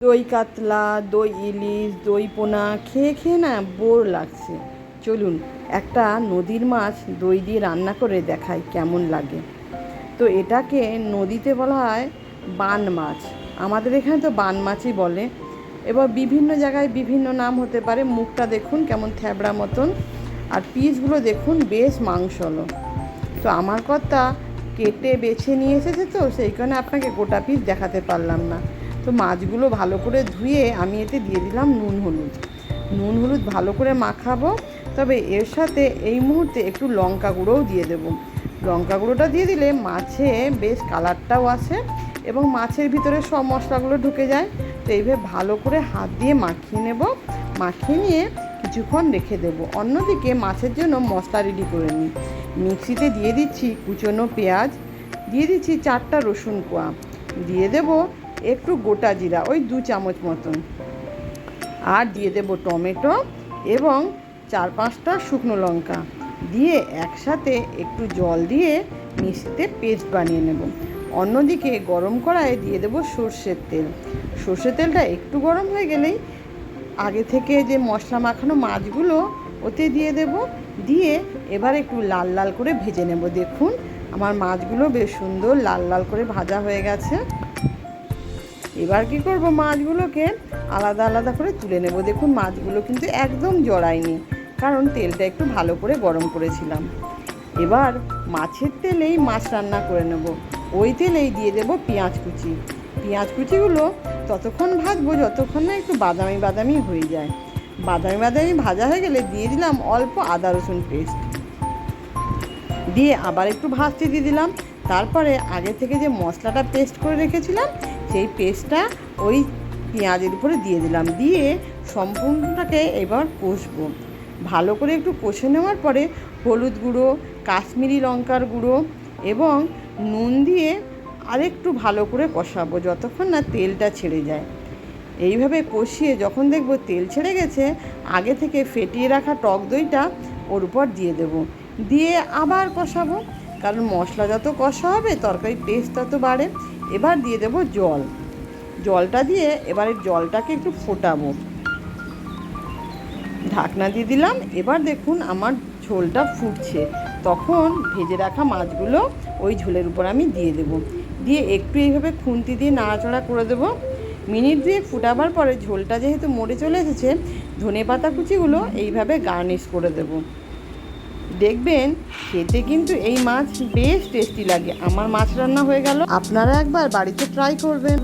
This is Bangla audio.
দই কাতলা, দই ইলিশ, দই পোনা খেয়ে খেয়ে না বোর লাগছে। চলুন একটা নদীর মাছ দই দিয়ে রান্না করে দেখাই কেমন লাগে। তো এটাকে নদীতে বলা হয় বান মাছ, আমাদের এখানে তো বান মাছই বলে। এবার বিভিন্ন জায়গায় বিভিন্ন নাম হতে পারে। মুখটা দেখুন কেমন থ্যাবড়া মতন, আর পিসগুলো দেখুন বেশ মাংসলো। তো আমার কর্তা কেটে বেছে নিয়ে এসেছে, তো সেই কারণে আপনাকে গোটা পিস দেখাতে পারলাম না। তো মাছগুলো ভালো করে ধুয়ে আমি এতে দিয়ে দিলাম নুন হলুদ ভালো করে মাখাবো। তবে এর সাথে এই মুহূর্তে একটু লঙ্কা গুঁড়োও দিয়ে দেবো। লঙ্কা গুঁড়োটা দিয়ে দিলে মাছে বেশ কালারটাও আসে এবং মাছের ভিতরে সব মশলাগুলো ঢুকে যায়। তো এইভাবে ভালো করে হাত দিয়ে মাখিয়ে নেব। মাখিয়ে নিয়ে কিছুক্ষণ রেখে দেবো। অন্যদিকে মাছের জন্য মশলা রেডি করে নিই। মিক্সিতে দিয়ে দিচ্ছি কুচনো পেঁয়াজ, দিয়ে দিচ্ছি 4টা রসুন কোয়া, দিয়ে দেব একটু গোটা জিরা ওই 2 চামচ মতন, আর দিয়ে দেব টমেটো এবং 4-5টা শুকনো লঙ্কা দিয়ে একসাথে একটু জল দিয়ে মিক্সিতে পেস্ট বানিয়ে নেব। অন্যদিকে গরম কড়াইয়ে দিয়ে দেব সর্ষের তেল। সর্ষের তেলটা একটু গরম হয়ে গেলেই আগে থেকে যে মশলা মাখানো মাছগুলো ওতে দিয়ে দেব। দিয়ে এবার একটু লাল লাল করে ভেজে নেব। দেখুন আমার মাছগুলো বেশ সুন্দর লাল লাল করে ভাজা হয়ে গেছে। এবার কি করব, মাছগুলোকে আলাদা আলাদা করে তুলে নেব। দেখুন মাছগুলো কিন্তু একদম জড়ায়নি, কারণ তেলটা একটু ভালো করে গরম করেছিলাম। এবার মাছের তেলেই মাছ রান্না করে নেব। ওই তেলেই দিয়ে দেব পেঁয়াজ কুচি। পেঁয়াজ কুচিগুলো ততক্ষণ ভাজবো যতক্ষণ না একটু বাদামি বাদামি হয়ে যায়। বাদামি বাদামি ভাজা হয়ে গেলে দিয়ে দিলাম অল্প আদা রসুন পেস্ট, দিয়ে আবার একটু ভাজতে দিয়ে দিলাম। তারপরে আগে থেকে যে মশলাটা পেস্ট করে রেখেছিলাম সেই পেস্টটা ওই পেঁয়াজের উপরে দিয়ে দিলাম। দিয়ে সম্পূর্ণটাকে এবার কষবো। ভালো করে একটু কষে নেওয়ার পরে হলুদ গুঁড়ো, কাশ্মীরি লঙ্কার গুঁড়ো এবং নুন দিয়ে আরেকটু ভালো করে কষাবো যতক্ষণ না তেলটা ছেড়ে যায়। এইভাবে কষিয়ে যখন দেখব তেল ছেড়ে গেছে, আগে থেকে ফেটিয়ে রাখা টক দইটা ওর উপর দিয়ে দেব। দিয়ে আবার কষাবো, কারণ মশলা যত কষা হবে তরকারির টেস্ট তত বাড়ে। এবার দিয়ে দেব জলটা দিয়ে এবার এই জলটাকে একটু ফোটাবো। ঢাকনা দিয়ে দিলাম। এবার দেখুন আমার ঝোলটা ফুটছে, তখন ভেজে রাখা মাছগুলো ওই ঝোলের উপর আমি দিয়ে দেব। দিয়ে একটু এইভাবে খুন্তি দিয়ে নাড়াচাড়া করে দেবো। মিনিট 2 ফুটাবার পরে ঝোলটা যেহেতু মরে চলে এসেছে, ধনেপাতা কুচিগুলো এইভাবে গার্নিশ করে দেব। দেখবেন খেতে কিন্তু এই মাছ বেশ টেস্টি লাগে। আমার মাছ রান্না হয়ে গেল, আপনারা একবার বাড়িতে ট্রাই করবেন।